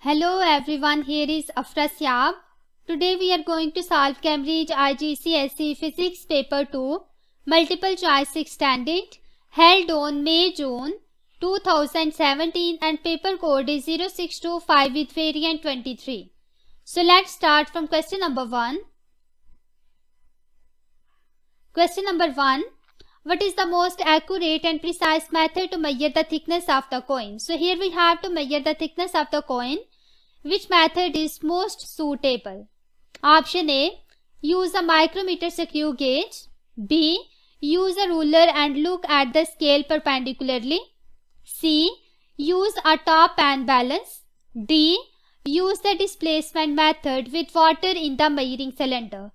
Hello everyone, here is Afra Syab. Today we are going to solve Cambridge IGCSE Physics Paper 2 Multiple Choice Extended held on May-June 2017 and paper code is 0625 with variant 23. So let's start from question number 1. Question number 1. What is the most accurate and precise method to measure the thickness of the coin? So here we have to measure the thickness of the coin. Which method is most suitable? Option A. Use a micrometer screw gauge. B. Use a ruler and look at the scale perpendicularly. C. Use a top and balance. D. Use the displacement method with water in the measuring cylinder.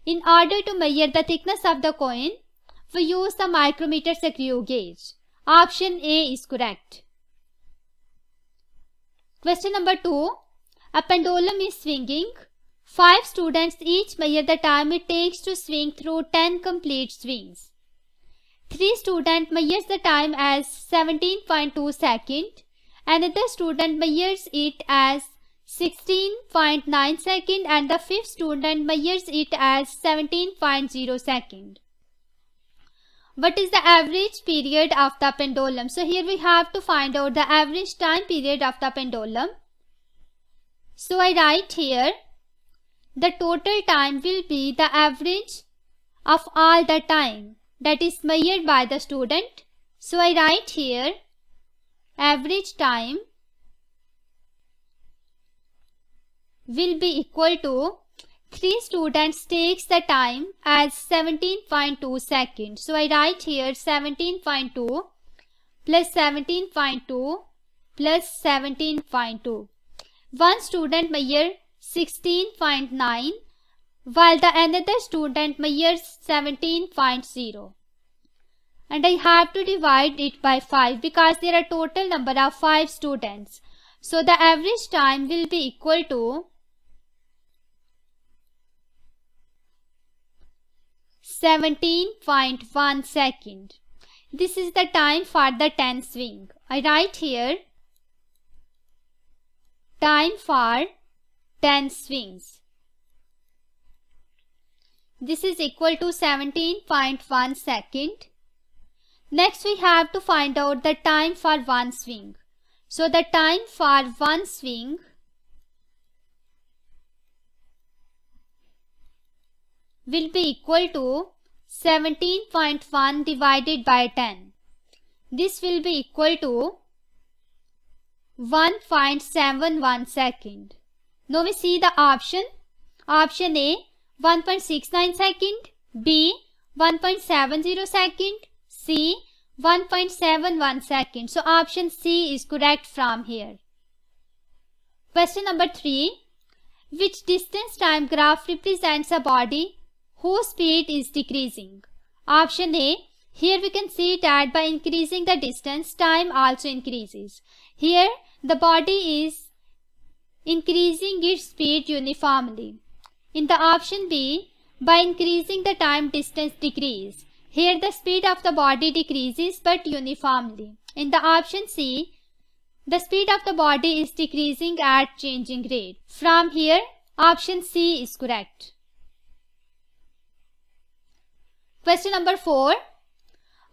In order to measure the thickness of the coin, we use the micrometer screw gauge. Option A is correct. Question number 2. A pendulum is swinging. 5 students each measure the time it takes to swing through 10 complete swings. 3 students measures the time as 17.2 seconds. Another student measures it as 16.9 seconds and the 5th student measures it as 17.0 seconds. What is the average period of the pendulum? So here we have to find out the average time period of the pendulum. So I write here the total time will be the average of all the time that is measured by the student. So I write here average time will be equal to 3 students takes the time as 17.2 seconds. So I write here 17.2 plus 17.2 plus 17.2. One student measures 16.9 while the another student measures 17.0. And I have to divide it by 5 because there are total number of 5 students. So the average time will be equal to 17.1 second. This is the time for the 10 swing. I write here time for 10 swings. This is equal to 17.1 second. Next we have to find out the time for one swing. So the time for one swing will be equal to 17.1 divided by 10. This will be equal to 1.71 second. Now we see the option. Option A 1.69 second, B 1.70 second, C 1.71 second. So option C is correct from here. Question number 3. Which distance time graph represents a body whose speed is decreasing? Option A. Here we can see that by increasing the distance, time also increases. Here the body is increasing its speed uniformly. In the option B, by increasing the time, distance decrease. Here the speed of the body decreases but uniformly. In the option C, the speed of the body is decreasing at changing rate. From here, option C is correct. Question number 4.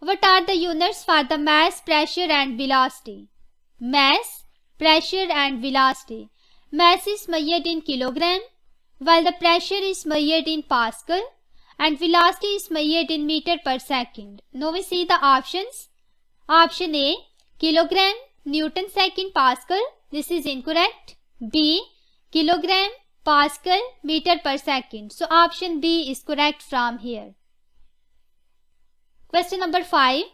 What are the units for the mass, pressure and velocity? Mass, pressure and velocity. Mass is measured in kilogram, while the pressure is measured in Pascal and velocity is measured in meter per second. Now we see the options. Option A, kilogram, Newton second, Pascal. This is incorrect. B, kilogram, Pascal, meter per second. So option B is correct from here. Question number 5.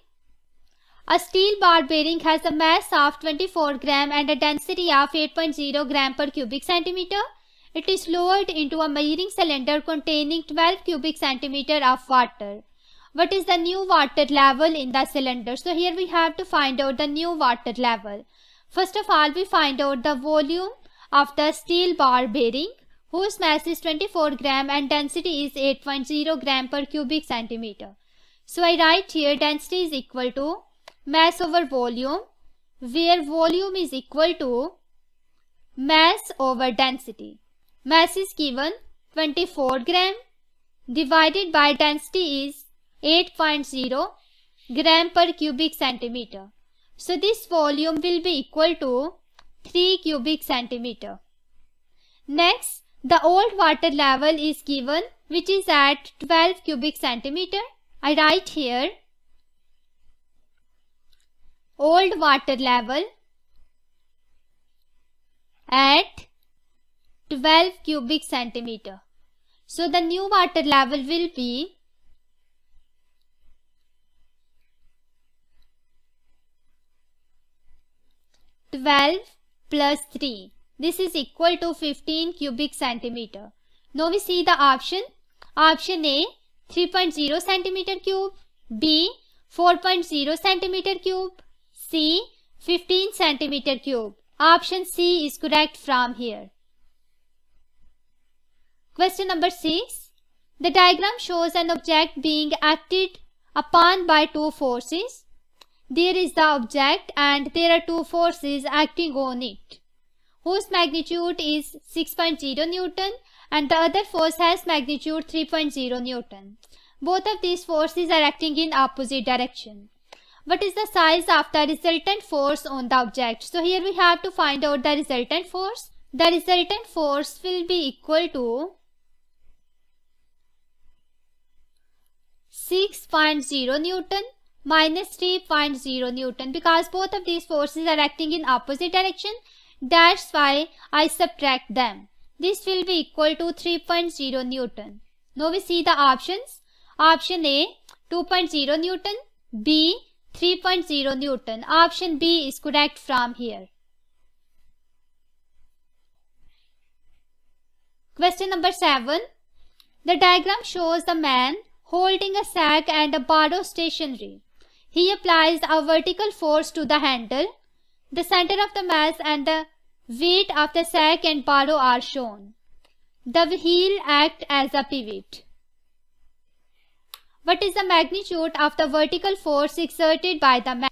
A steel bar bearing has a mass of 24 gram and a density of 8.0 gram per cubic centimeter. It is lowered into a measuring cylinder containing 12 cubic centimeter of water. What is the new water level in the cylinder? So here we have to find out the new water level. First of all, we find out the volume of the steel bar bearing whose mass is 24 gram and density is 8.0 gram per cubic centimeter. So I write here density is equal to mass over volume, where volume is equal to mass over density. Mass is given 24 gram divided by density is 8.0 gram per cubic centimeter. So this volume will be equal to 3 cubic centimeter. Next, the old water level is given, which is at 12 cubic centimeter. I write here old water level at 12 cubic centimeter. So the new water level will be 12 plus 3. This is equal to 15 cubic centimeter. Now we see the option. Option A 3.0 centimeter cube, B 4.0 centimeter cube, C 15 centimeter cube. Option C is correct from here. Question number 6. The diagram shows an object being acted upon by two forces. There is the object and there are two forces acting on it, whose magnitude is 6.0 Newton and the other force has magnitude 3.0 Newton. Both of these forces are acting in opposite direction. What is the size of the resultant force on the object? So here we have to find out the resultant force. The resultant force will be equal to 6.0 Newton minus 3.0 Newton, because both of these forces are acting in opposite direction. That's why I subtract them. This will be equal to 3.0 Newton. Now we see the options. Option A 2.0 Newton, B 3.0 Newton. Option B is correct from here. Question number 7. The diagram shows a man holding a sack and a barrow stationary. He applies a vertical force to the handle. The center of the mass and the weight of the sack and barrow are shown. The wheel acts as a pivot. What is the magnitude of the vertical force exerted by the man?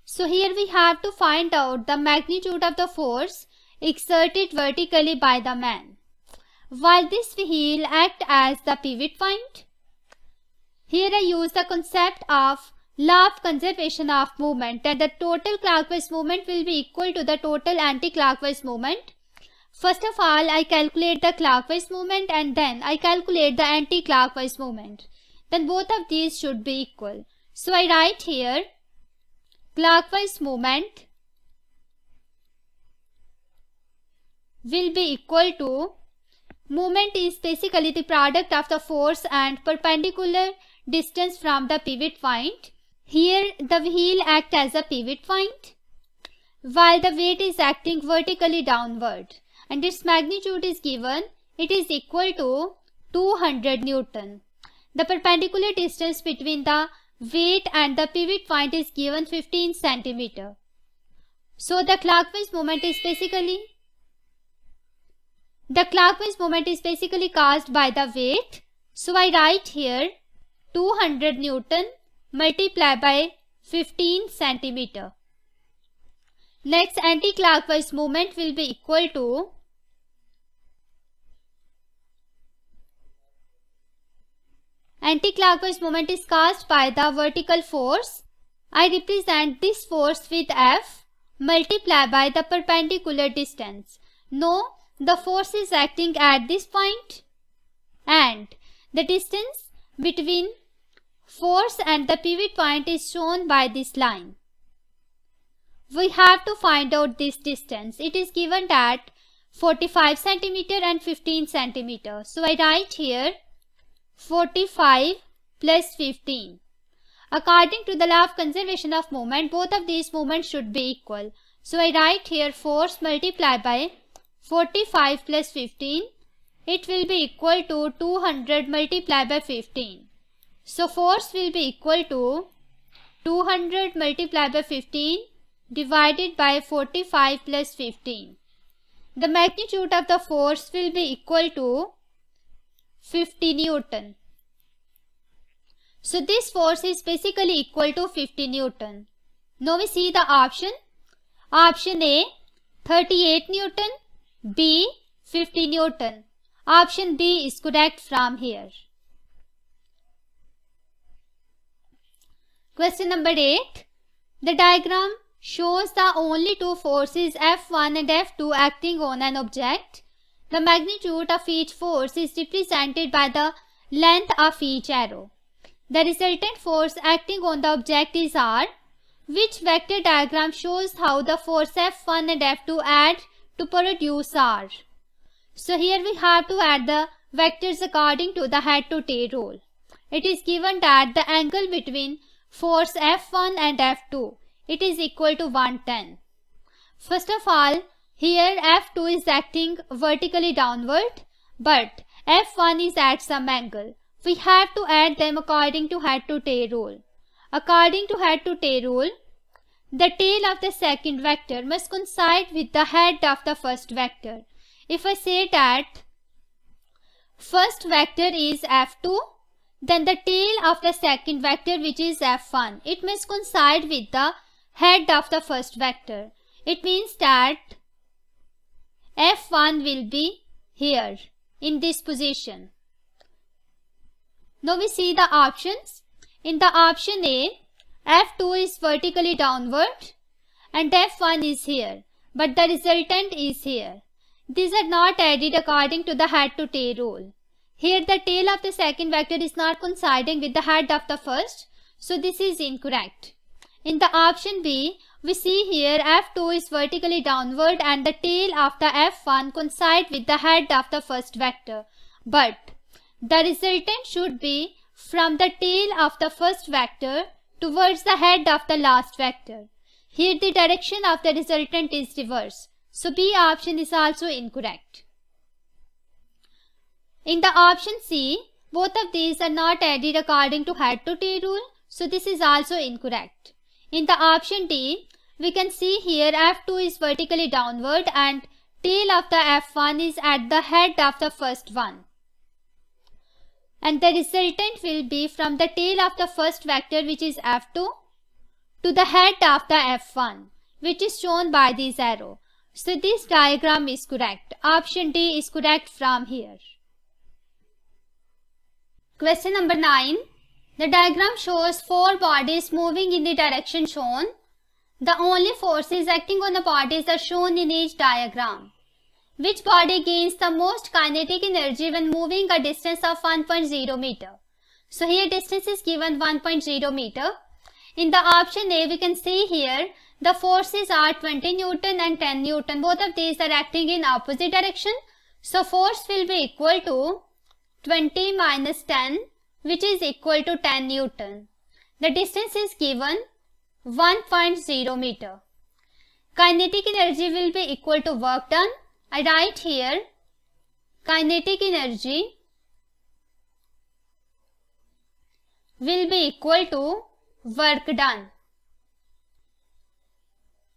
So here we have to find out the magnitude of the force exerted vertically by the man. While this wheel acts as the pivot point, here I use the concept of law of conservation of movement, and the total clockwise movement will be equal to the total anti-clockwise movement. First of all, I calculate the clockwise movement and then I calculate the anti-clockwise movement. Then both of these should be equal. So I write here clockwise movement will be equal to, movement is basically the product of the force and perpendicular distance from the pivot point. Here the wheel acts as a pivot point while the weight is acting vertically downward, and its magnitude is given. It is equal to 200 Newton. The perpendicular distance between the weight and the pivot point is given 15 centimeter. So the clockwise movement is basically caused by the weight. So I write here 200 Newton multiplied by 15 centimeter. Next, anti-clockwise movement will be equal to anti-clockwise movement is caused by the vertical force. I represent this force with F multiplied by the perpendicular distance. Now the force is acting at this point and the distance between force and the pivot point is shown by this line. We have to find out this distance. It is given at 45 centimeter and 15 centimeter. So I write here 45 plus 15. According to the law of conservation of movement, both of these movements should be equal. So I write here force multiplied by 45 plus 15. It will be equal to 200 multiplied by 15. So force will be equal to 200 multiplied by 15 divided by 45 plus 15. The magnitude of the force will be equal to 50 Newton. So this force is basically equal to 50 Newton. Now we see the option. Option A 38 Newton, B 50 Newton. Option B is correct from here. Question number 8. The diagram shows the only two forces F1 and F2 acting on an object. The magnitude of each force is represented by the length of each arrow. The resultant force acting on the object is R. Which vector diagram shows how the force F1 and F2 add to produce R? So here we have to add the vectors according to the head to tail rule. It is given that the angle between force F1 and F2, it is equal to 110. First of all, here F2 is acting vertically downward, but F1 is at some angle. We have to add them according to head to tail rule. According to head to tail rule, the tail of the second vector must coincide with the head of the first vector. If I say that first vector is F2, then the tail of the second vector, which is F1, it must coincide with the head of the first vector. It means that F1 will be here in this position. Now we see the options. In the option A, F2 is vertically downward and F1 is here, but the resultant is here. These are not added according to the head to tail rule. Here the tail of the second vector is not coinciding with the head of the first, so this is incorrect. In the option B, we see here F2 is vertically downward and the tail of the F1 coincide with the head of the first vector, but the resultant should be from the tail of the first vector towards the head of the last vector. Here the direction of the resultant is reverse, so B option is also incorrect. In the option C, both of these are not added according to head to tail rule, so this is also incorrect. In the option D, we can see here F2 is vertically downward and tail of the F1 is at the head of the first one. And the resultant will be from the tail of the first vector, which is F2, to the head of the F1, which is shown by this arrow. So this diagram is correct. Option D is correct from here. Question number 9. The diagram shows four bodies moving in the direction shown. The only forces acting on the bodies are shown in each diagram. Which body gains the most kinetic energy when moving a distance of 1.0 meter? So here distance is given 1.0 meter. In the option A, we can see here the forces are 20 Newton and 10 Newton. Both of these are acting in opposite direction. So force will be equal to 20 minus 10, which is equal to 10 Newton. The distance is given 1.0 meter. Kinetic energy will be equal to work done. I write here kinetic energy will be equal to work done.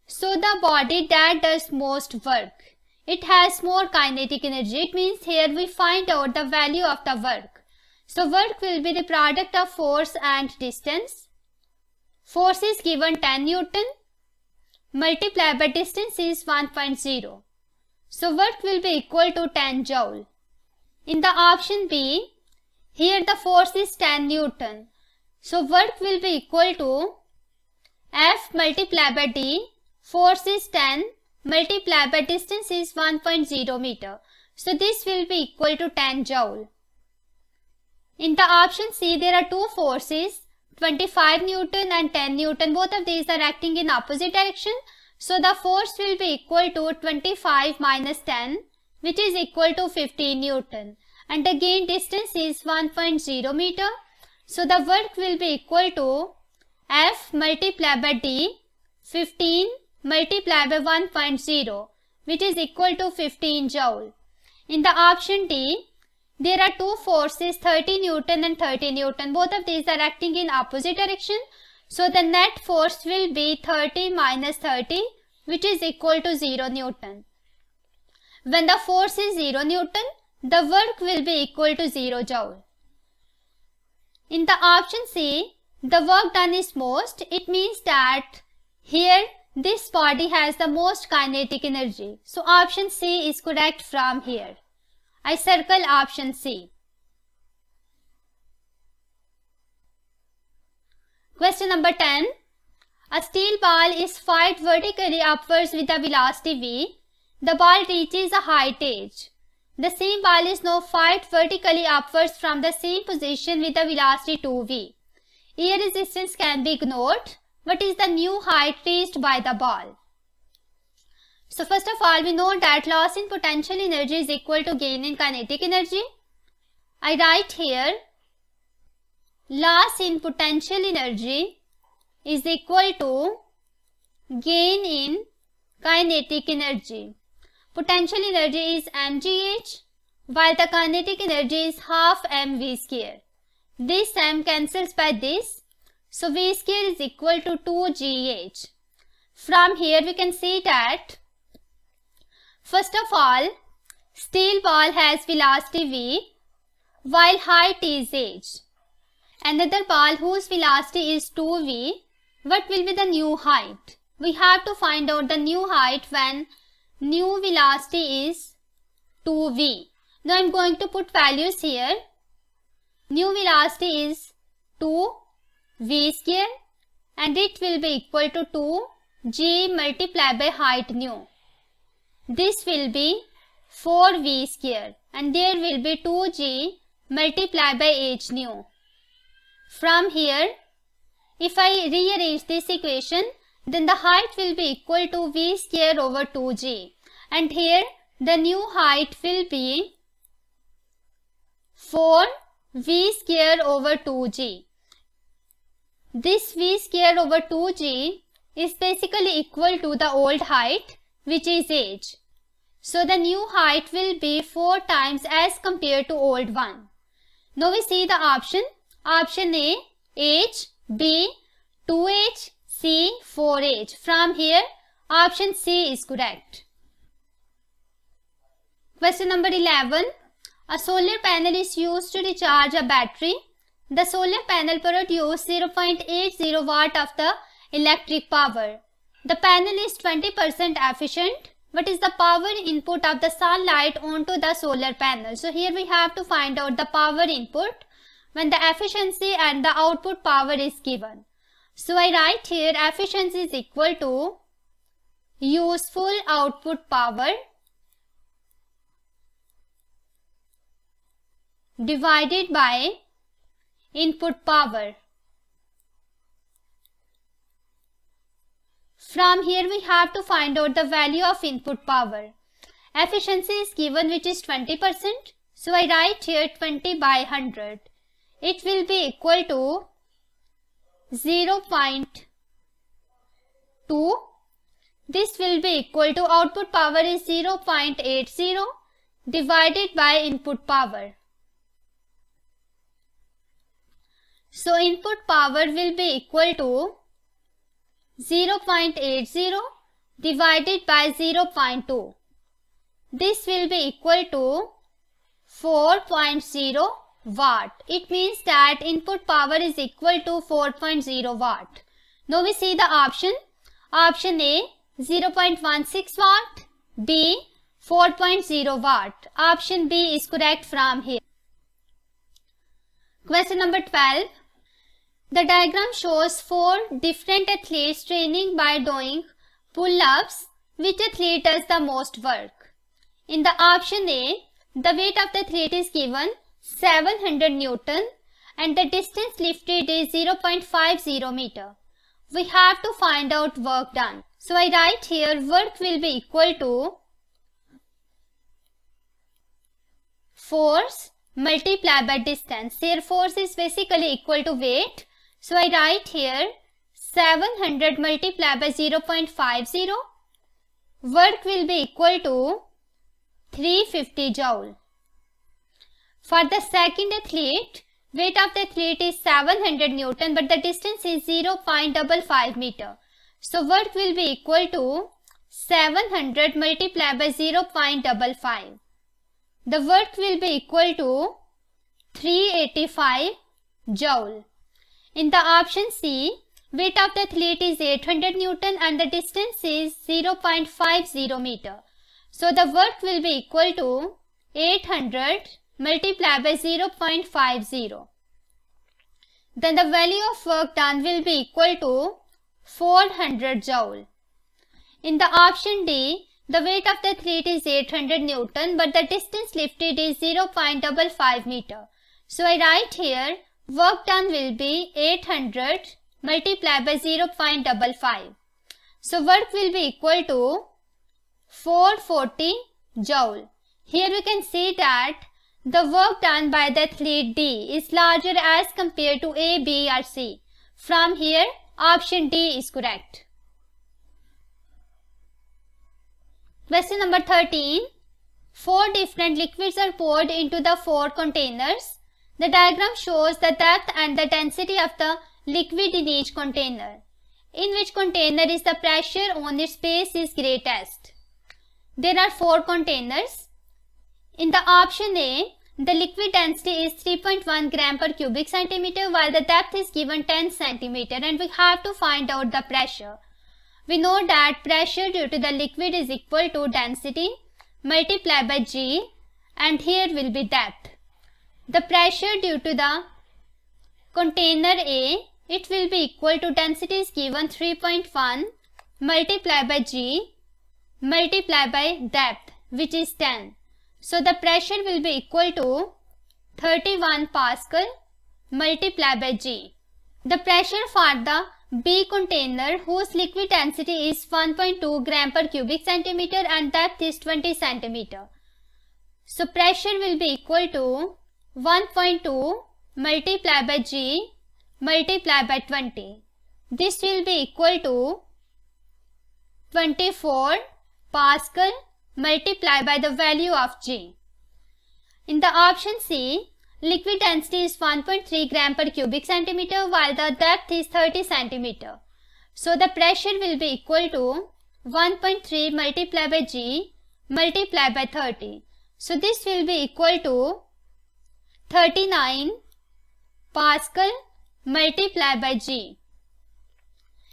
So the body that does most work, it has more kinetic energy. It means here we find out the value of the work. So work will be the product of force and distance. Force is given 10 Newton multiplied by distance is 1.0. So work will be equal to 10 joule. In the option B, here the force is 10 Newton. So work will be equal to F multiplied by D. Force is 10 multiplied by distance is 1.0 meter. So this will be equal to 10 joule. In the option C, there are two forces, 25 Newton and 10 Newton. Both of these are acting in opposite direction. So the force will be equal to 25 minus 10, which is equal to 15 Newton. And again distance is 1.0 meter. So the work will be equal to F multiplied by D, 15 multiplied by 1.0, which is equal to 15 joule. In the option D, there are two forces, 30 Newton and 30 Newton. Both of these are acting in opposite direction. So the net force will be 30 minus 30, which is equal to 0 Newton. When the force is 0 Newton, the work will be equal to 0 joule. In the option C, the work done is most. It means that here this body has the most kinetic energy. So option C is correct from here. I circle option C. Question number 10. A steel ball is fired vertically upwards with a velocity v. The ball reaches a height h. The same ball is now fired vertically upwards from the same position with a velocity 2v. Air resistance can be ignored. What is the new height reached by the ball? So first of all, we know that loss in potential energy is equal to gain in kinetic energy. I write here, loss in potential energy is equal to gain in kinetic energy. Potential energy is mgh, while the kinetic energy is half mv square. This m cancels by this, so v square is equal to 2gh. From here we can see that, first of all, steel ball has velocity v, while height is h. Another ball whose velocity is 2v, what will be the new height? We have to find out the new height when new velocity is 2v. Now I am going to put values here. New velocity is 2v square and it will be equal to 2g multiplied by height new. This will be 4v square and there will be 2g multiplied by h new. From here, if I rearrange this equation, then the height will be equal to v square over 2g. And here the new height will be 4v square over 2g. This v square over 2g is basically equal to the old height, which is h. So the new height will be 4 times as compared to old one. Now we see the option. Option A, h, B, 2h, C, 4h. From here, option C is correct. Question number 11. A solar panel is used to recharge a battery. The solar panel produces 0.80 watt of the electric power. The panel is 20% efficient. What is the power input of the sunlight onto the solar panel? So here we have to find out the power input when the efficiency and the output power is given. So I write here efficiency is equal to useful output power divided by input power. From here we have to find out the value of input power. Efficiency is given, which is 20%. So I write here 20 by 100. It will be equal to 0.2. This will be equal to output power is 0.80 divided by input power. So input power will be equal to 0.80 divided by 0.2. This will be equal to 4.0 watt. It means that input power is equal to 4.0 watt. Now we see the option. Option A 0.16 watt, B 4.0 watt. Option B is correct from here. Question number 12. The diagram shows 4 different athletes training by doing pull-ups. Which athlete does the most work? In the option A, the weight of the athlete is given 700 Newton and the distance lifted is 0.50 meter. We have to find out work done. So I write here work will be equal to force multiplied by distance. Here force is basically equal to weight. So I write here 700 multiplied by 0.50. Work will be equal to 350 joule. For the second athlete, weight of the athlete is 700 Newton but the distance is 0.55 meter. So work will be equal to 700 multiplied by 0.55. The work will be equal to 385 joule. In the option C, Weight of the athlete is 800 Newton and the distance is 0.50 meter. So the work will be equal to 800 multiplied by 0.50. Then the value of work done will be equal to 400 joule. In the option D, the weight of the athlete is 800 Newton but the distance lifted is 0.55 meter. So I write here work done will be 800 multiplied by 0.55. So work will be equal to 440 joule. Here we can see that the work done by the athlete D is larger as compared to A, B or C. From here, option D is correct. Question number 13. 4 different liquids are poured into the 4 containers. The diagram shows the depth and the density of the liquid in each container. In which container is the pressure on its base is greatest? There are 4 containers. In the option A, the liquid density is 3.1 gram per cubic centimeter while the depth is given 10 centimeter and we have to find out the pressure. We know that pressure due to the liquid is equal to density multiplied by G and here will be depth. The pressure due to the container A, it will be equal to density is given 3.1 multiplied by G multiplied by depth which is 10. So the pressure will be equal to 31 Pascal multiplied by G. The pressure for the B container whose liquid density is 1.2 gram per cubic centimeter and depth is 20 centimeter. So pressure will be equal to 1.2 multiplied by G multiplied by 20. This will be equal to 24 Pascal multiplied by the value of G. In the option C, liquid density is 1.3 gram per cubic centimeter while the depth is 30 centimeter. So the pressure will be equal to 1.3 multiplied by G multiplied by 30. So this will be equal to 39 Pascal multiplied by G.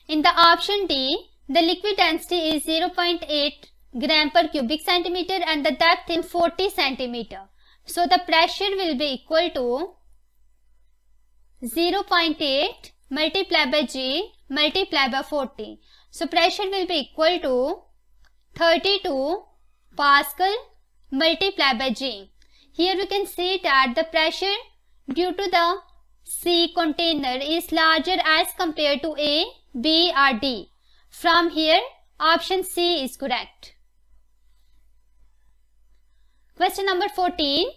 In the option D, the liquid density is 0.8 gram per cubic centimeter and the depth is 40 centimeter. So the pressure will be equal to 0.8 multiplied by G multiplied by 40. So pressure will be equal to 32 Pascal multiplied by G. Here we can see that the pressure due to the C container is larger as compared to A, B or D. From here, option C is correct. Question number 14.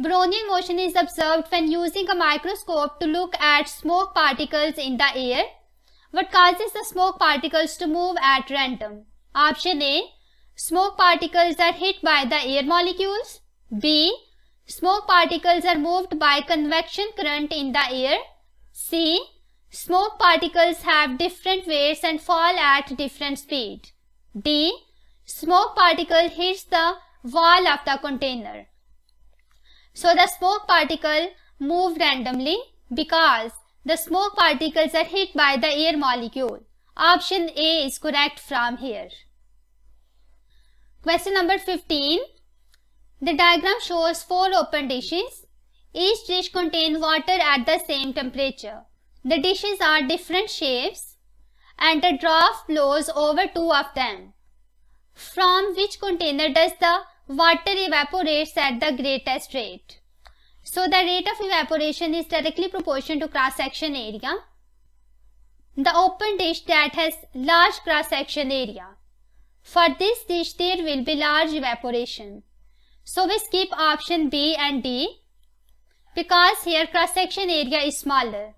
Brownian motion is observed when using a microscope to look at smoke particles in the air. What causes the smoke particles to move at random? Option A. Smoke particles are hit by the air molecules. B. Smoke particles are moved by convection current in the air. C. Smoke particles have different weights and fall at different speed. D. Smoke particle hits the wall of the container. So the smoke particle move randomly because the smoke particles are hit by the air molecule. Option A is correct from here. Question number 15. The diagram shows 4 open dishes. Each dish contains water at the same temperature. The dishes are different shapes and a draught flows over 2 of them. From which container does the water evaporates at the greatest rate? So the rate of evaporation is directly proportional to cross-section area. The open dish that has large cross-section area. For this dish there will be large evaporation. So we skip option B and D because here cross-section area is smaller.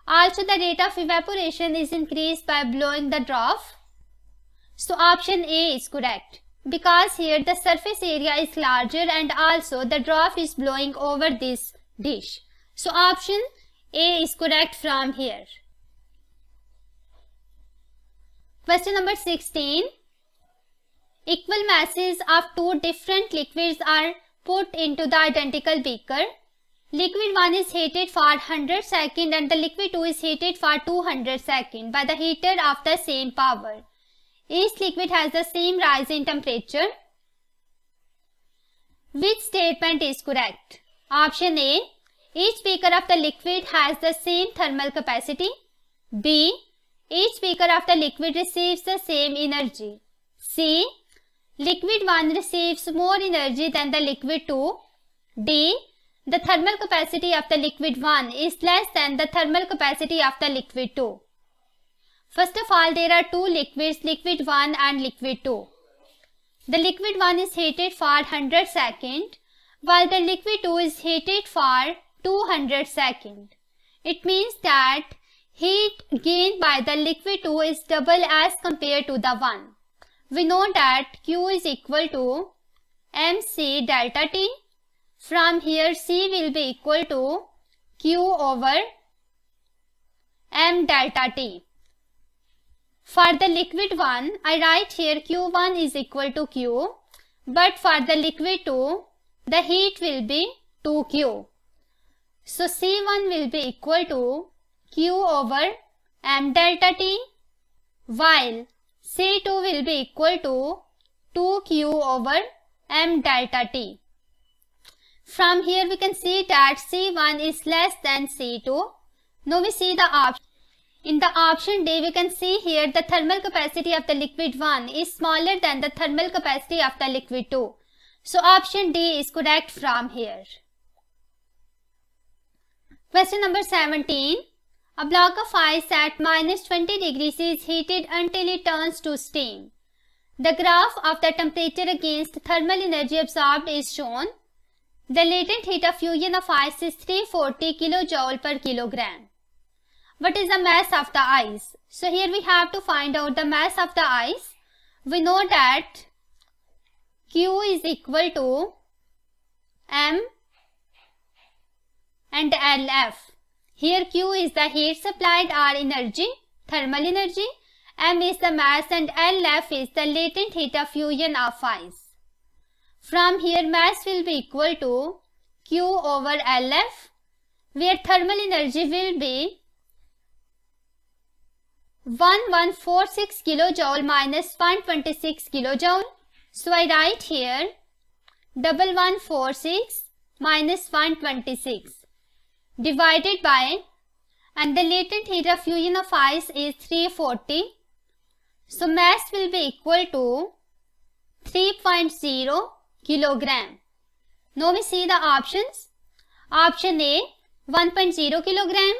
Also the rate of evaporation is increased by blowing the draught. So option A is correct because here the surface area is larger and also the draught is blowing over this dish. So option A is correct from here. Question number 16. Equal masses of 2 different liquids are put into the identical beaker. Liquid 1 is heated for 100 seconds and the liquid 2 is heated for 200 seconds by the heater of the same power. Each liquid has the same rise in temperature. Which statement is correct? Option A. Each beaker of the liquid has the same thermal capacity. B. Each beaker of the liquid receives the same energy. C. Liquid 1 receives more energy than the liquid 2. D. The thermal capacity of the liquid 1 is less than the thermal capacity of the liquid 2. First of all, there are two liquids, liquid 1 and liquid 2. The liquid 1 is heated for 100 seconds, while the liquid 2 is heated for 200 seconds. It means that heat gained by the liquid 2 is double as compared to the 1. We know that Q is equal to mc delta T. From here C will be equal to Q over m delta T. For the liquid 1, I write here Q1 is equal to Q, but for the liquid 2, the heat will be 2Q. So C1 will be equal to Q over m delta T, while C2 will be equal to 2Q over m delta T. From here we can see that C1 is less than C2. Now we see the option. In the option D, we can see here the thermal capacity of the liquid 1 is smaller than the thermal capacity of the liquid 2. So option D is correct from here. Question number 17. A block of ice at minus 20 degrees is heated until it turns to steam. The graph of the temperature against thermal energy absorbed is shown. The latent heat of fusion of ice is 340 kJ per kilogram. What is the mass of the ice? So here we have to find out the mass of the ice. We know that Q is equal to M and LF. Here Q is the heat supplied or energy, thermal energy. M is the mass and LF is the latent heat of fusion of ice. From here mass will be equal to Q over LF, where thermal energy will be 1146 kilojoule minus 126 kilojoule. So I write here 1146 minus 126 divided by, and the latent heat of fusion of ice is 340. So mass will be equal to 3.0 kilogram. Now we see the options. Option A 1.0 kilogram,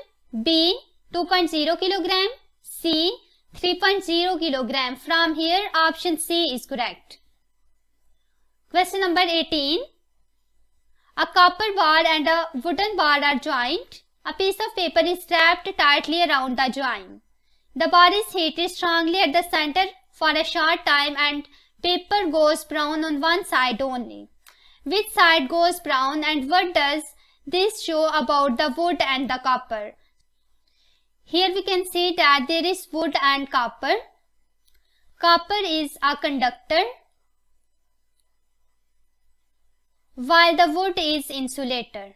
B 2.0 kilogram, C 3.0 kilogram. From here option C is correct. Question number 18. A copper bar and a wooden bar are joined. A piece of paper is wrapped tightly around the joint. The bar is heated strongly at the center for a short time and paper goes brown on one side only. Which side goes brown and what does this show about the wood and the copper? Here we can see that there is wood and copper. Copper is a conductor, while the wood is insulator.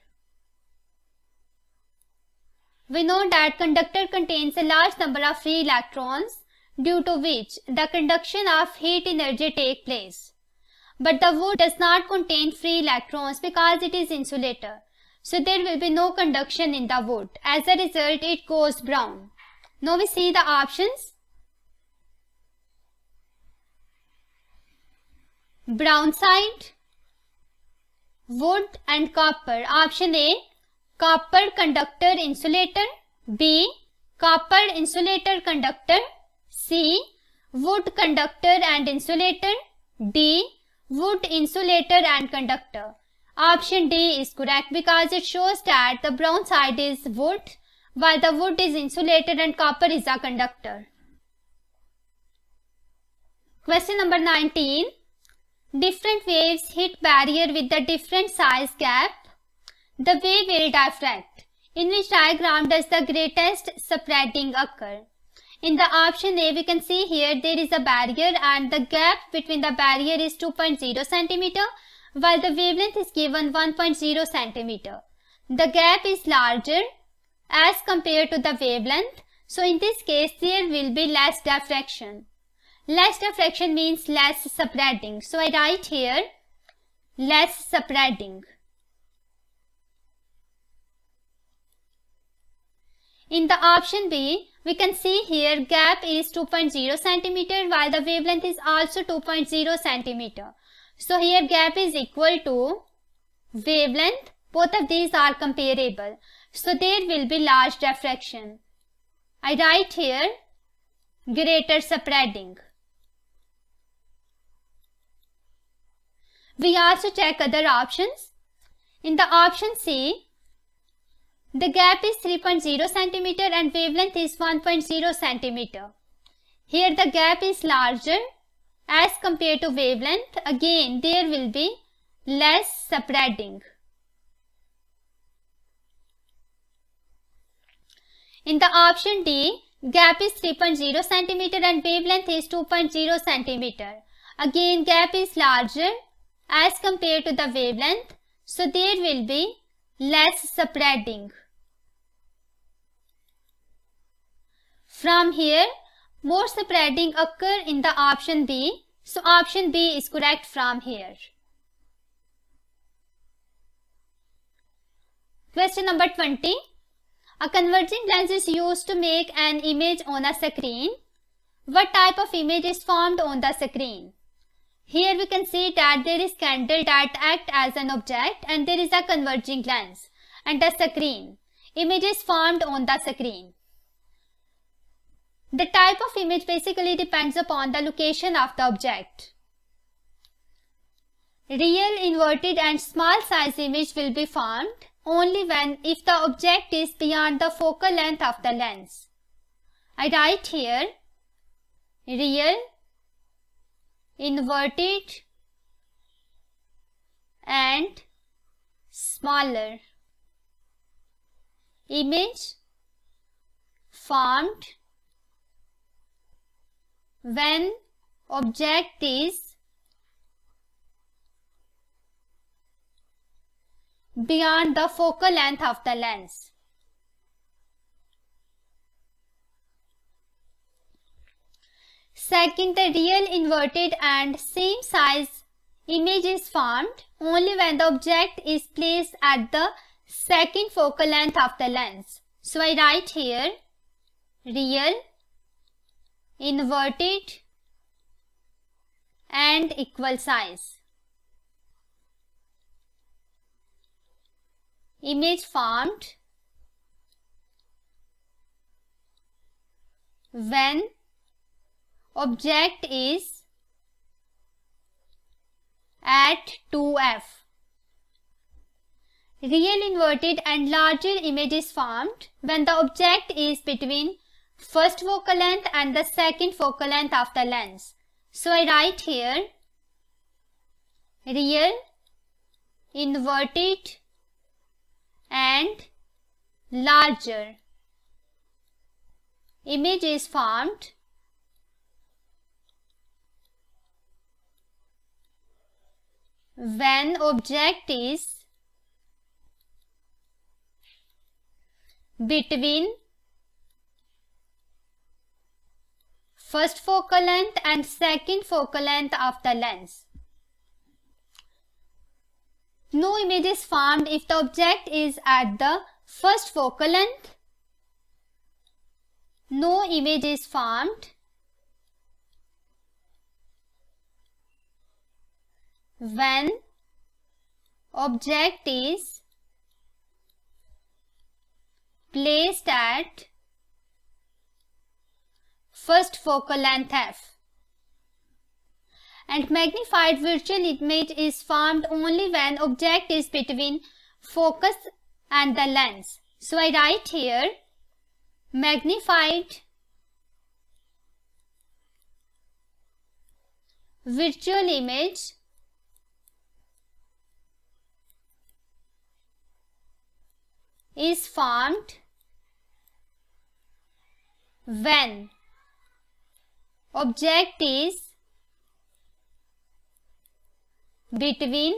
We know that conductor contains a large number of free electrons, due to which the conduction of heat energy takes place. But the wood does not contain free electrons because it is insulator. So there will be no conduction in the wood. As a result, it goes brown. Now we see the options. Brown side, wood and copper. Option A, copper conductor insulator. B, copper insulator conductor. C, wood conductor and insulator. D, wood insulator and conductor. Option D is correct because it shows that the brown side is wood, while the wood is insulator and copper is a conductor. Question number 19. Different waves hit barrier with the different size gap. The wave will diffract. In which diagram does the greatest spreading occur? In the option A, we can see here there is a barrier and the gap between the barrier is 2.0 cm, while the wavelength is given 1.0 cm. the gap is larger as compared to the wavelength. So in this case there will be less diffraction. Less diffraction means less spreading. So I write here less spreading. In the option B, we can see here gap is 2.0 centimeter while the wavelength is also 2.0 centimeter. So here gap is equal to wavelength. Both of these are comparable. So there will be large diffraction. I write here greater spreading. We also check other options. In the option C, the gap is 3.0 centimeter and wavelength is 1.0 centimeter. Here the gap is larger as compared to wavelength. Again, there will be less spreading. In the option D, gap is 3.0 centimeter and wavelength is 2.0 centimeter. Again, gap is larger as compared to the wavelength. So there will be less spreading. From here, more spreading occur in the option B. So option B is correct from here. Question number 20. A converging lens is used to make an image on a screen. What type of image is formed on the screen? Here we can see that there is candle that act as an object and there is a converging lens and a screen. Image is formed on the screen. The type of image basically depends upon the location of the object. Real, inverted and small size image will be formed only if the object is beyond the focal length of the lens. I write here real, inverted and smaller image formed when object is beyond the focal length of the lens. Second, the real, inverted and same size image is formed only when the object is placed at the second focal length of the lens. So I write here real, inverted and equal size. Image formed when object is at 2f. Real, inverted and larger image is formed when the object is between first focal length and the second focal length of the lens. So I write here real, inverted and larger image is formed when object is between first focal length and second focal length of the lens. No image is formed if the object is at the first focal length. No image is formed when object is placed at first focal length f. And magnified virtual image is formed only when object is between focus and the lens. So I write here magnified virtual image is formed when object is between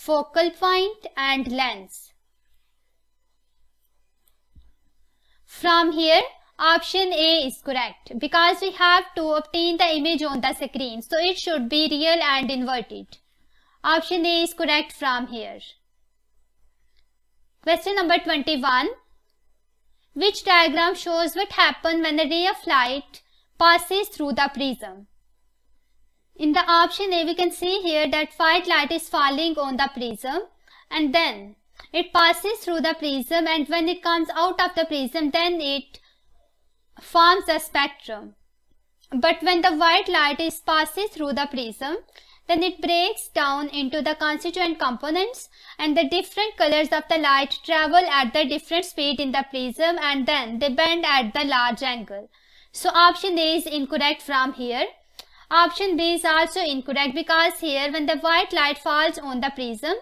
focal point and lens. From here, option A is correct because we have to obtain the image on the screen, so it should be real and inverted. Option A is correct from here. Question number 21. Which diagram shows what happens when a ray of light passes through the prism? In the option A, we can see here that white light is falling on the prism and then it passes through the prism, and when it comes out of the prism, then it forms a spectrum. But when the white light is passes through the prism, then it breaks down into the constituent components, and the different colors of the light travel at the different speed in the prism, and then they bend at the large angle. So option A is incorrect from here. Option B is also incorrect because here when the white light falls on the prism,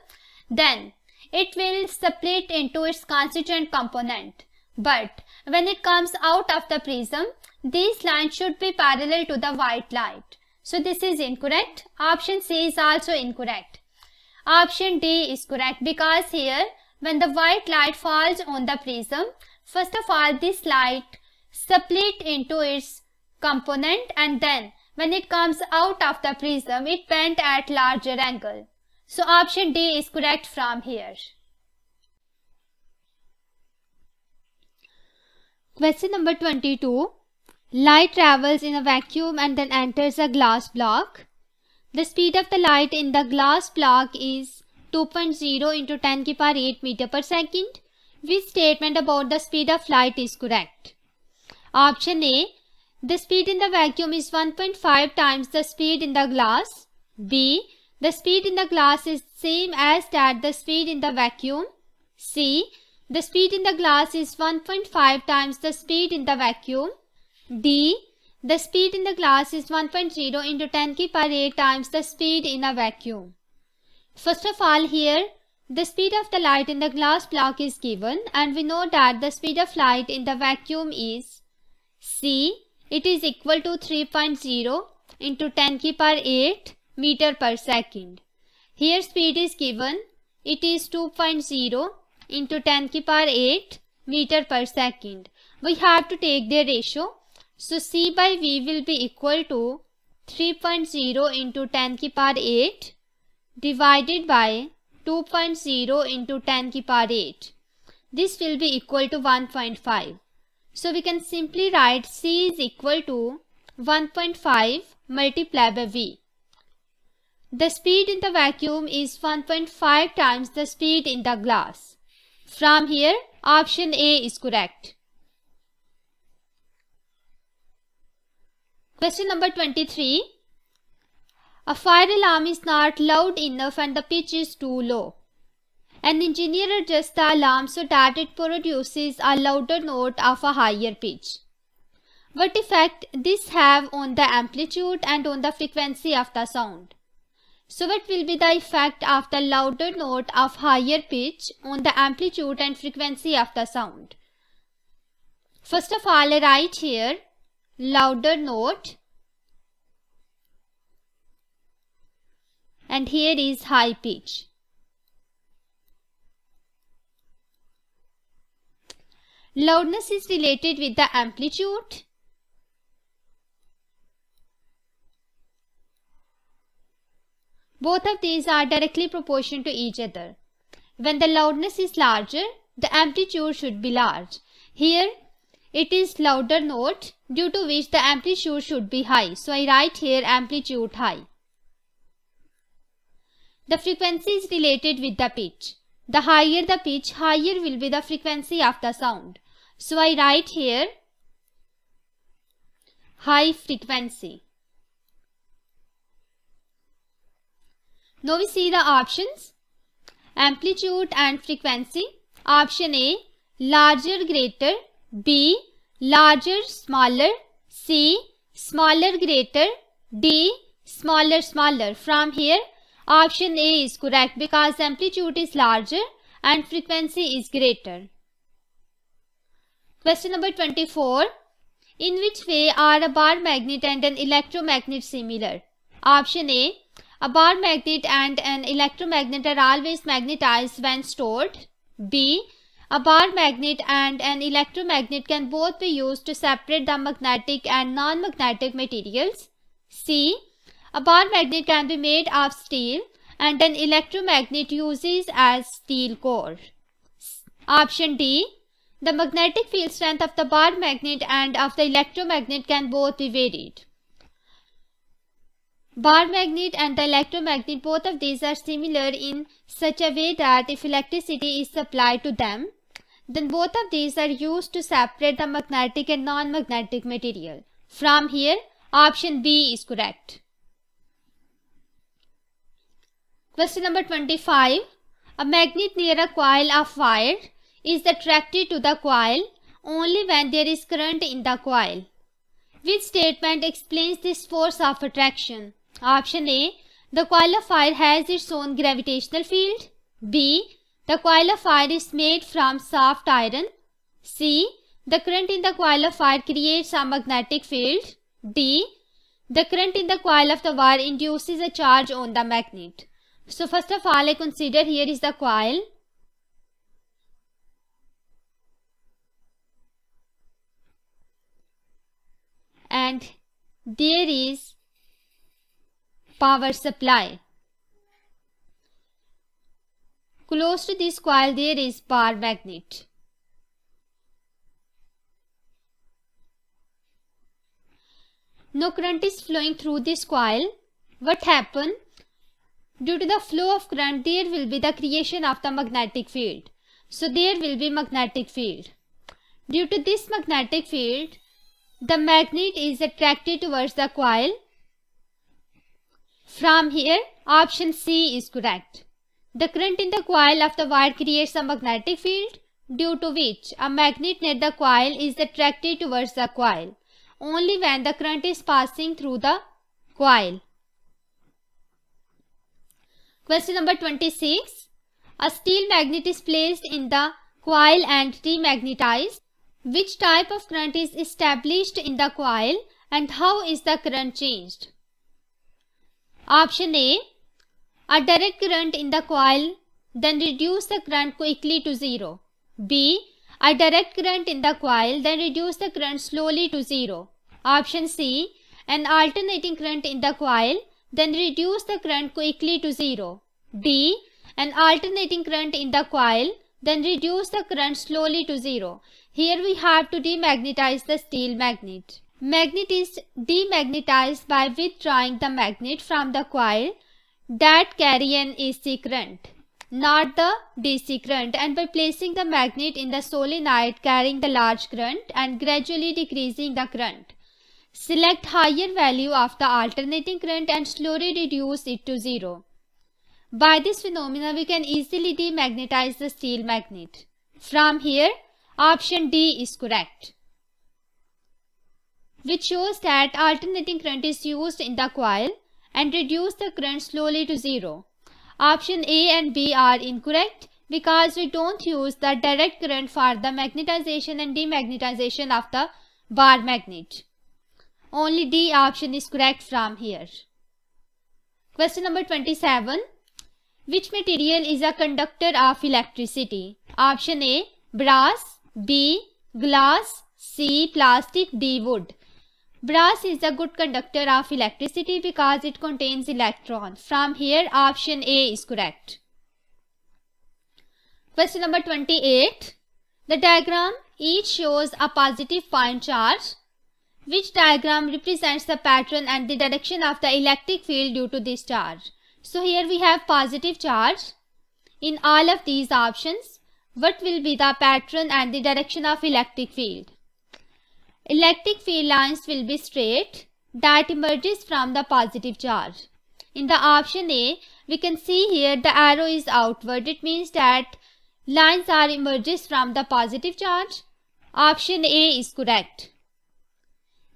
then it will split into its constituent component. But when it comes out of the prism, these lines should be parallel to the white light. So this is incorrect. Option C is also incorrect. Option D is correct because here when the white light falls on the prism, first of all this light split into its component, and then when it comes out of the prism, it bent at larger angle. So option D is correct from here. Question number 22. Light travels in a vacuum and then enters a glass block. The speed of the light in the glass block is 2.0 into 10 to the power 8 meter per second. Which statement about the speed of light is correct? Option A. The speed in the vacuum is 1.5 times the speed in the glass. B. The speed in the glass is same as that the speed in the vacuum. C. The speed in the glass is 1.5 times the speed in the vacuum. D. The speed in the glass is 1.0 into 10 to the power 8 times the speed in a vacuum. First of all, here the speed of the light in the glass block is given, and we know that the speed of light in the vacuum is C. It is equal to 3.0 into 10 to the power 8 meter per second. Here speed is given. It is 2.0 into 10 to the power 8 meter per second. We have to take their ratio. So C by V will be equal to 3.0 into 10 to the power 8 divided by 2.0 into 10 to the power 8. This will be equal to 1.5. So we can simply write C is equal to 1.5 multiplied by V. The speed in the vacuum is 1.5 times the speed in the glass. From here, option A is correct. Question number 23. A fire alarm is not loud enough and the pitch is too low. An engineer adjusts the alarm so that it produces a louder note of a higher pitch. What effect this have on the amplitude and on the frequency of the sound? So what will be the effect of the louder note of higher pitch on the amplitude and frequency of the sound? First of all, I write here louder note, and here is high pitch. Loudness is related with the amplitude. Both of these are directly proportional to each other. When the loudness is larger, the amplitude should be large. Here it is louder note, due to which the amplitude should be high. So I write here amplitude high. The frequency is related with the pitch. The higher the pitch, higher will be the frequency of the sound. So I write here high frequency. Now we see the options. Amplitude and frequency. Option A, larger greater. B, larger smaller. C, smaller greater. D, smaller smaller. From here, option A is correct because amplitude is larger and frequency is greater. Question number 24. In which way are a bar magnet and an electromagnet similar? Option A, A bar magnet and an electromagnet are always magnetized when stored. B. A bar magnet and an electromagnet can both be used to separate the magnetic and non-magnetic materials. C. A bar magnet can be made of steel and an electromagnet uses as steel core. Option D. The magnetic field strength of the bar magnet and of the electromagnet can both be varied. Bar magnet and the electromagnet, both of these are similar in such a way that if electricity is supplied to them, then both of these are used to separate the magnetic and non-magnetic material. From here, option B is correct. Question number 25. A magnet near a coil of wire is attracted to the coil only when there is current in the coil. Which statement explains this force of attraction? Option A. The coil of wire has its own gravitational field. B. The coil of wire is made from soft iron. C. The current in the coil of wire creates a magnetic field. D. The current in the coil of the wire induces a charge on the magnet. So first of all, I consider here is the coil. And there is power supply. Close to this coil there is bar magnet. No current is flowing through this coil. What happens? Due to the flow of current, there will be the creation of the magnetic field. So there will be magnetic field. Due to this magnetic field, the magnet is attracted towards the coil. From here, option C is correct. The current in the coil of the wire creates a magnetic field, due to which a magnet near the coil is attracted towards the coil only when the current is passing through the coil. Question number 26. A steel magnet is placed in the coil and demagnetized. Which type of current is established in the coil and how is the current changed? Option A. A direct current in the coil, then reduce the current quickly to zero. B. A direct current in the coil, then reduce the current slowly to zero. Option C. An alternating current in the coil, then reduce the current quickly to zero. D. An alternating current in the coil, then reduce the current slowly to zero. Here we have to demagnetize the steel magnet. Magnet is demagnetized by withdrawing the magnet from the coil that carry an AC current, not the DC current, and by placing the magnet in the solenoid carrying the large current and gradually decreasing the current. Select higher value of the alternating current and slowly reduce it to zero. By this phenomena, we can easily demagnetize the steel magnet. From here, option D is correct, which shows that alternating current is used in the coil and reduce the current slowly to zero. Option A and B are incorrect because we don't use the direct current for the magnetization and demagnetization of the bar magnet. Only D option is correct from here. Question number 27. Which material is a conductor of electricity? Option A. Brass. B. Glass. C. Plastic. D. Wood. Brass is a good conductor of electricity because it contains electrons. From here, option A is correct. Question number 28. The diagram each shows a positive point charge. Which diagram represents the pattern and the direction of the electric field due to this charge? So here we have positive charge. In all of these options, what will be the pattern and the direction of electric field? Electric field lines will be straight that emerges from the positive charge. In the option A, we can see here the arrow is outward. It means that lines are emerges from the positive charge. Option A is correct.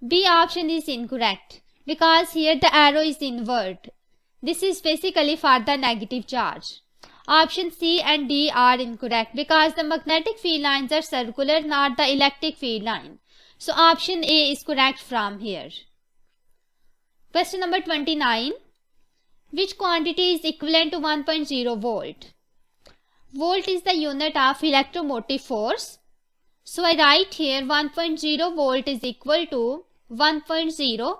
B option is incorrect because here the arrow is inward. This is basically for the negative charge. Option C and D are incorrect because the magnetic field lines are circular, not the electric field line. So option A is correct from here. Question number 29. Which quantity is equivalent to 1.0 volt? Volt is the unit of electromotive force. So I write here 1.0 volt is equal to 1.0.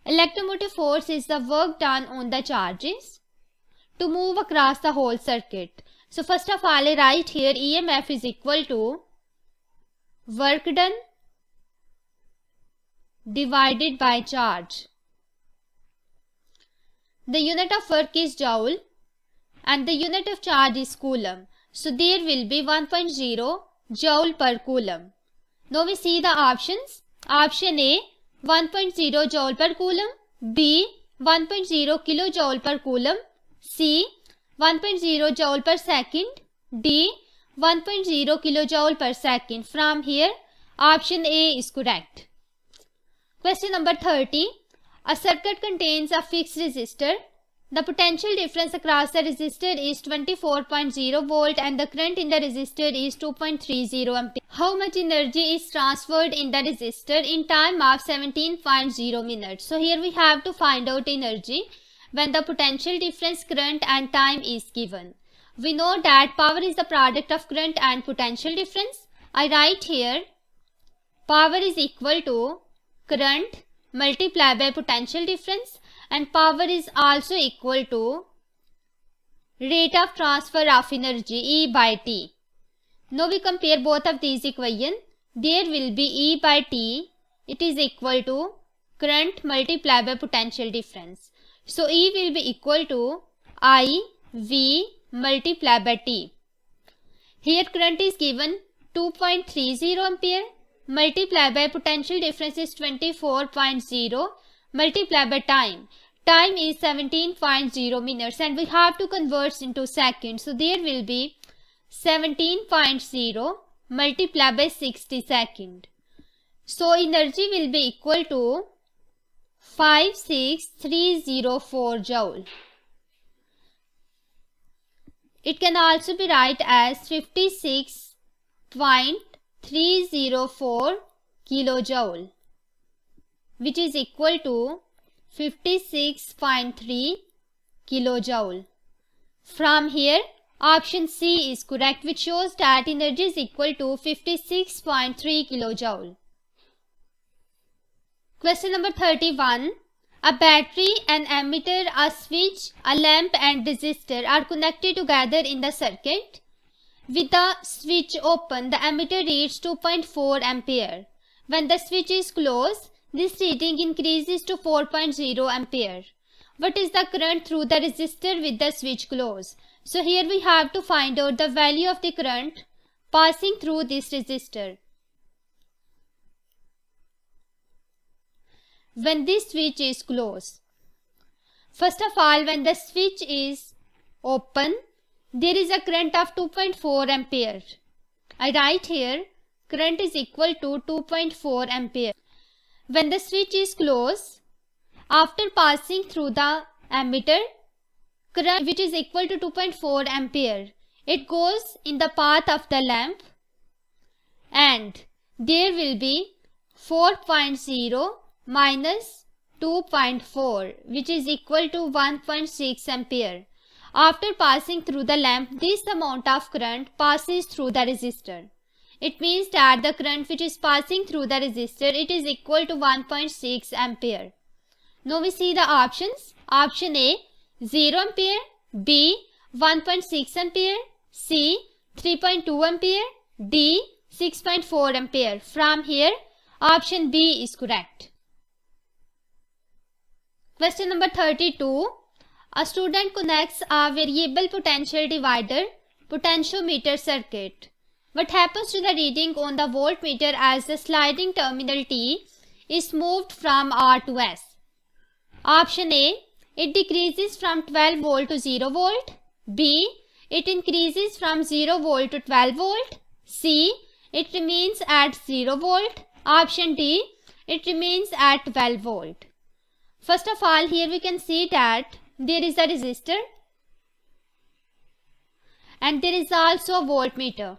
Electromotive force is the work done on the charges to move across the whole circuit. So first of all I write here EMF is equal to work done divided by charge. The unit of work is joule and the unit of charge is coulomb. So there will be 1.0 joule per coulomb. Now we see the options. Option A 1.0 joule per coulomb, B 1.0 kilojoule per coulomb, C 1.0 joule per second, D 1.0 kilojoule per second. From here option A is correct. Question number 30. A circuit contains a fixed resistor. The potential difference across the resistor is 24.0 volt and the current in the resistor is 2.30 ampere. How much energy is transferred in the resistor in time of 17.0 minutes? So here we have to find out energy when the potential difference, current and time is given. We know that power is the product of current and potential difference. I write here power is equal to current multiplied by potential difference, and power is also equal to rate of transfer of energy E by T. Now we compare both of these equations. There will be E by T, it is equal to current multiplied by potential difference. So E will be equal to I V multiplied by T. Here current is given 2.30 ampere multiplied by potential difference is 24.0 multiplied by time. Time is 17.0 minutes and we have to convert into seconds. So there will be 17.0 multiplied by 60 seconds. So energy will be equal to 56304 joule. It can also be write as 56.304 kilojoule, which is equal to 56.3 kilojoule. From here option C is correct, which shows that energy is equal to 56.3 kilojoule. Question number 31. A battery, an emitter, a switch, a lamp and resistor are connected together in the circuit. With the switch open, the emitter reads 2.4 ampere. When the switch is closed, this reading increases to 4.0 ampere. What is the current through the resistor with the switch closed? So here we have to find out the value of the current passing through this resistor. When this switch is closed. First of all, when the switch is open, there is a current of 2.4 ampere. I write here current is equal to 2.4 ampere. When the switch is closed, after passing through the emitter, current which is equal to 2.4 ampere, it goes in the path of the lamp and there will be 4.0 minus 2.4 which is equal to 1.6 ampere. After passing through the lamp, this amount of current passes through the resistor. It means that the current which is passing through the resistor, it is equal to 1.6 ampere. Now we see the options. Option A 0 ampere, B 1.6 ampere, C 3.2 ampere, D 6.4 ampere. From here option B is correct. Question number 32. A student connects a variable potential divider potentiometer circuit. What happens to the reading on the voltmeter as the sliding terminal T is moved from R to S? Option A. It decreases from 12 volt to 0 volt. B. It increases from 0 volt to 12 volt. C. It remains at 0 volt. Option D. It remains at 12 volt. First of all, here we can see that there is a resistor and there is also a voltmeter.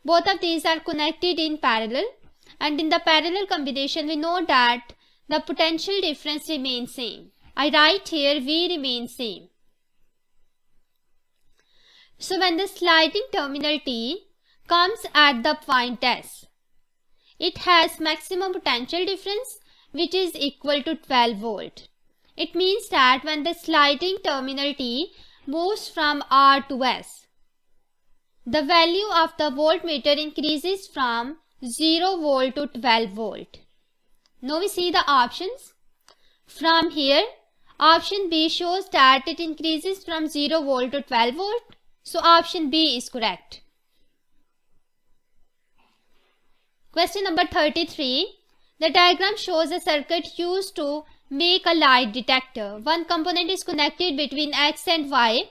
Both of these are connected in parallel, and in the parallel combination we know that the potential difference remains same. I write here V remains same. So when the sliding terminal T comes at the point S, it has maximum potential difference which is equal to 12 volt. It means that when the sliding terminal T moves from R to S, the value of the voltmeter increases from 0 volt to 12 volt. Now we see the options. From here, option B shows that it increases from 0 volt to 12 volt. So option B is correct. Question number 33. The diagram shows a circuit used to make a light detector. One component is connected between X and Y.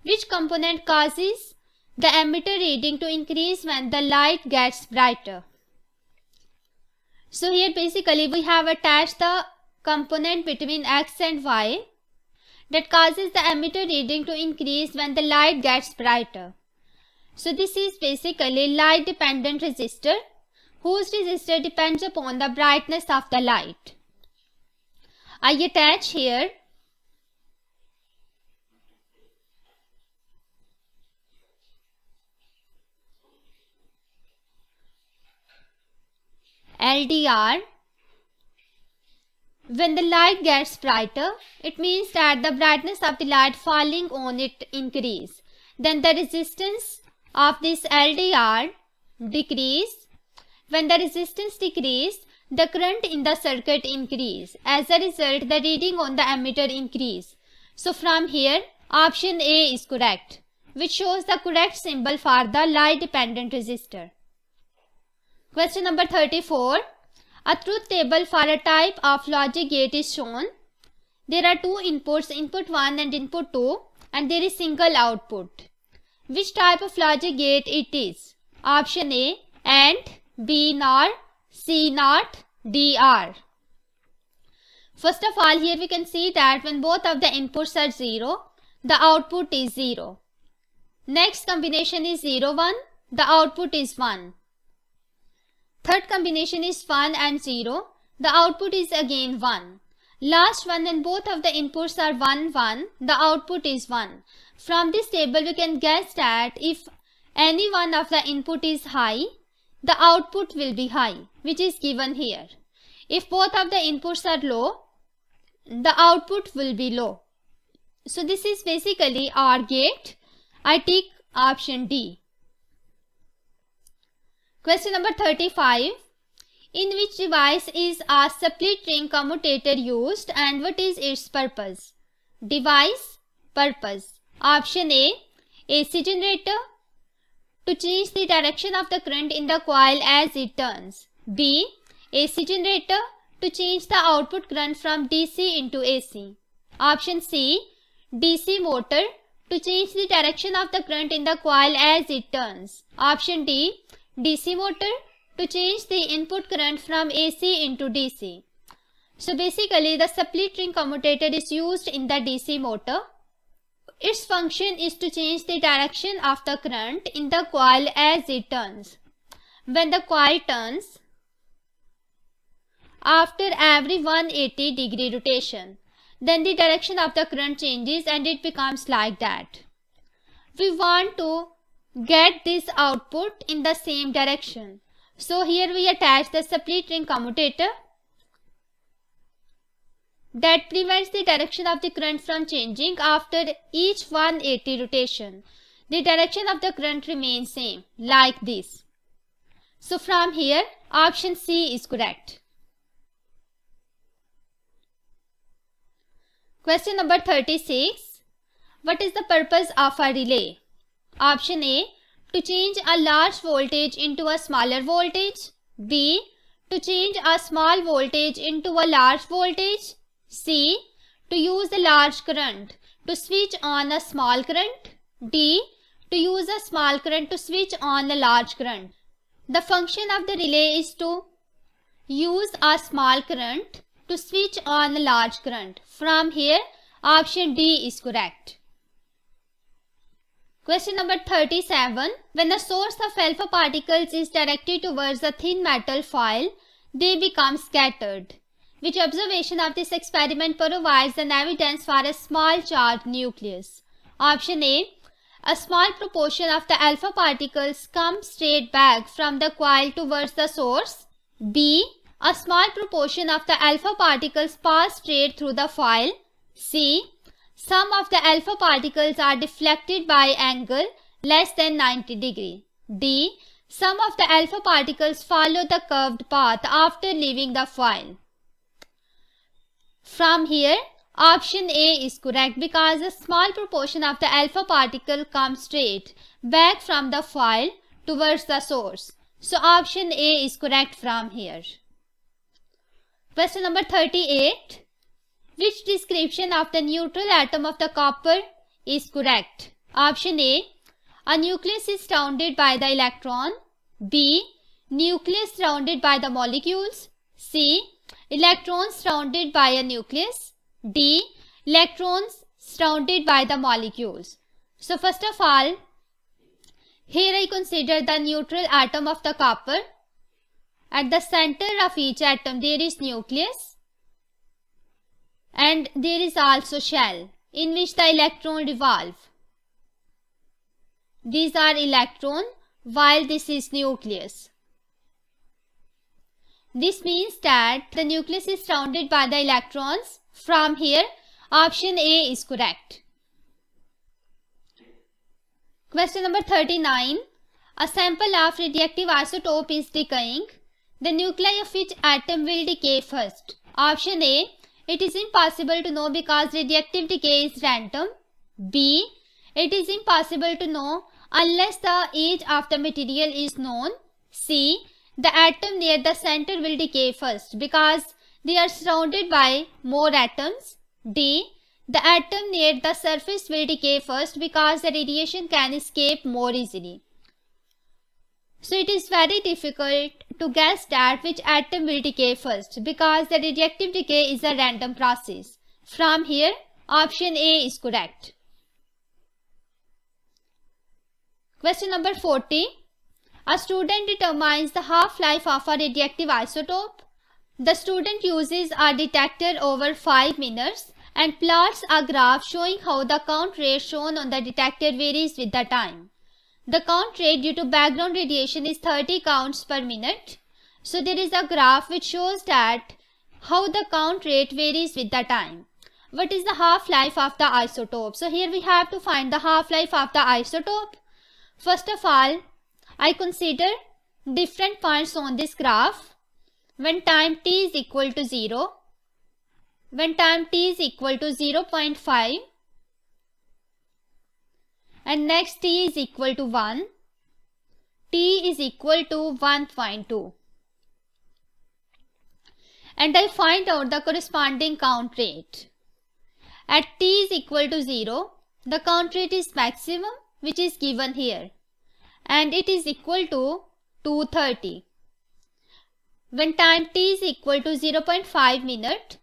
Which component causes the ammeter reading to increase when the light gets brighter? So here basically we have attached the component between X and Y that causes the ammeter reading to increase when the light gets brighter. So this is basically light dependent resistor whose resistor depends upon the brightness of the light. I attach here LDR. When the light gets brighter, it means that the brightness of the light falling on it increase. Then the resistance of this LDR decrease. When the resistance decrease, the current in the circuit increase. As a result, the reading on the ammeter increase. So from here, option A is correct, which shows the correct symbol for the light dependent resistor. Question number 34. A truth table for a type of logic gate is shown. There are two inputs, input 1 and input 2, and there is single output. Which type of logic gate it is? Option A, AND, B NOR, C NOT, D OR. First of all, here we can see that when both of the inputs are 0, the output is 0. Next combination is 0, 1, the output is 1. Third combination is 1 and 0, the output is again 1. Last one, when both of the inputs are 1, 1, the output is 1. From this table we can guess that if any one of the input is high, the output will be high, which is given here. If both of the inputs are low, the output will be low. So this is basically OR gate. I tick option D. Question number 35. In which device is a split ring commutator used and what is its purpose? Device, purpose. Option A, AC generator, to change the direction of the current in the coil as it turns. B, AC generator, to change the output current from DC into AC. Option C, DC motor, to change the direction of the current in the coil as it turns. Option D, DC motor, to change the input current from AC into DC. So basically the split ring commutator is used in the DC motor. Its function is to change the direction of the current in the coil as it turns. When the coil turns, after every 180 degree rotation, then the direction of the current changes and it becomes like that. We want to get this output in the same direction. So here we attach the split ring commutator that prevents the direction of the current from changing after each 180 rotation. The direction of the current remains same, like this. So from here, option C is correct. Question number 36. What is the purpose of a relay? Option A, to change a large voltage into a smaller voltage. B, to change a small voltage into a large voltage. C, to use a large current to switch on a small current. D, to use a small current to switch on a large current. The function of the relay is to use a small current to switch on a large current. From here, option D is correct. Question number 37. When a source of alpha particles is directed towards a thin metal foil, they become scattered. Which observation of this experiment provides an evidence for a small charged nucleus? Option A small proportion of the alpha particles come straight back from the coil towards the source. B. A small proportion of the alpha particles pass straight through the foil. C. Some of the alpha particles are deflected by angle less than 90 degree. D. Some of the alpha particles follow the curved path after leaving the foil. From here, option A is correct because a small proportion of the alpha particle comes straight back from the foil towards the source. So option A is correct from here. Question number 38. Which description of the neutral atom of the copper is correct? Option A nucleus is surrounded by the electron. B. Nucleus surrounded by the molecules. C. Electrons surrounded by a nucleus. D. Electrons surrounded by the molecules. So first of all, here I consider the neutral atom of the copper. At the center of each atom there is nucleus and there is also shell in which the electron revolve. These are electron while this is nucleus. This means that the nucleus is surrounded by the electrons. From here, option A is correct. Question number 39. A sample of radioactive isotope is decaying. The nuclei of which atom will decay first? Option A. It is impossible to know because radioactive decay is random. B. It is impossible to know unless the age of the material is known. C. The atom near the center will decay first because they are surrounded by more atoms. D. The atom near the surface will decay first because the radiation can escape more easily. So it is very difficult to guess that which atom will decay first because the radioactive decay is a random process. From here, option A is correct. Question number 40. A student determines the half-life of a radioactive isotope. The student uses a detector over 5 minutes and plots a graph showing how the count rate shown on the detector varies with the time. The count rate due to background radiation is 30 counts per minute. So there is a graph which shows that how the count rate varies with the time. What is the half-life of the isotope? So here we have to find the half-life of the isotope. First of all, I consider different points on this graph. When time t is equal to 0, when time t is equal to 0.5, and next t is equal to 1, t is equal to 1.2. And I find out the corresponding count rate. At t is equal to 0, the count rate is maximum, which is given here, and it is equal to 230. When time t is equal to 0.5 minute,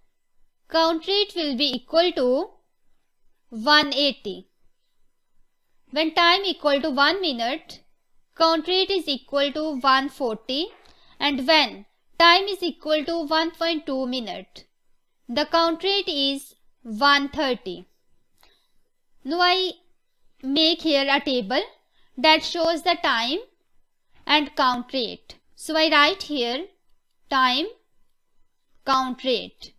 count rate will be equal to 180. When time equal to 1 minute, count rate is equal to 140, and when time is equal to 1.2 minute, the count rate is 130. Now I make here a table that shows the time and count rate. So I write here time, count rate.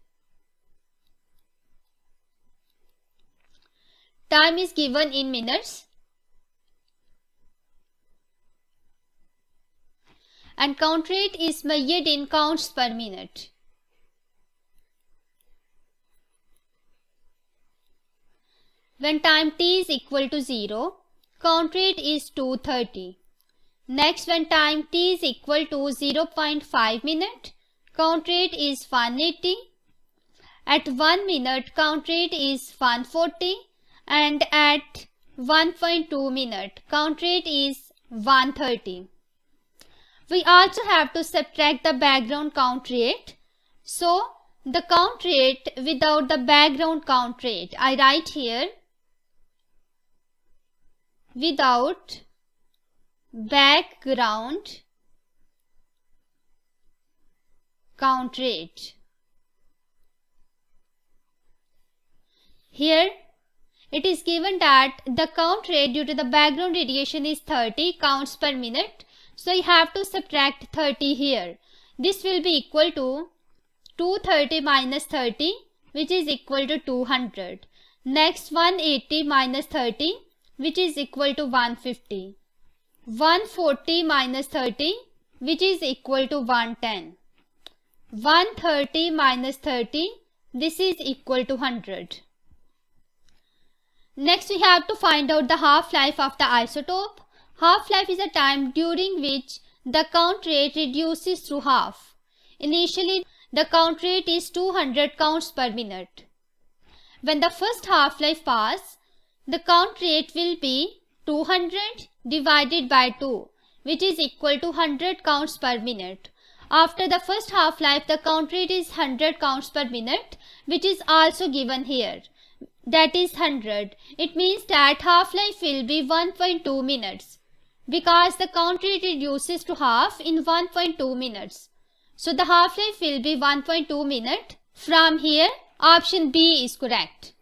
Time is given in minutes and count rate is measured in counts per minute. When time t is equal to 0, count rate is 230. Next, when time t is equal to 0.5 minute, count rate is 180. At 1 minute, count rate is 140, and at 1.2 minute, count rate is 130. We also have to subtract the background count rate. So, the count rate without the background count rate, I write here without background count rate. Here it is given that the count rate due to the background radiation is 30 counts per minute. So you have to subtract 30 here. This will be equal to 230 minus 30, which is equal to 200. Next 180 minus 30, which is equal to 150. 140 minus 30, which is equal to 110. 130 minus 30, this is equal to 100. Next we have to find out the half-life of the isotope. Half-life is a time during which the count rate reduces to half. Initially, the count rate is 200 counts per minute. When the first half-life passes, the count rate will be 200 divided by 2, which is equal to 100 counts per minute. After the first half-life, the count rate is 100 counts per minute, which is also given here. That is 100. It means that half-life will be 1.2 minutes because the count rate reduces to half in 1.2 minutes. So the half-life will be 1.2 minutes. From here, option B is correct.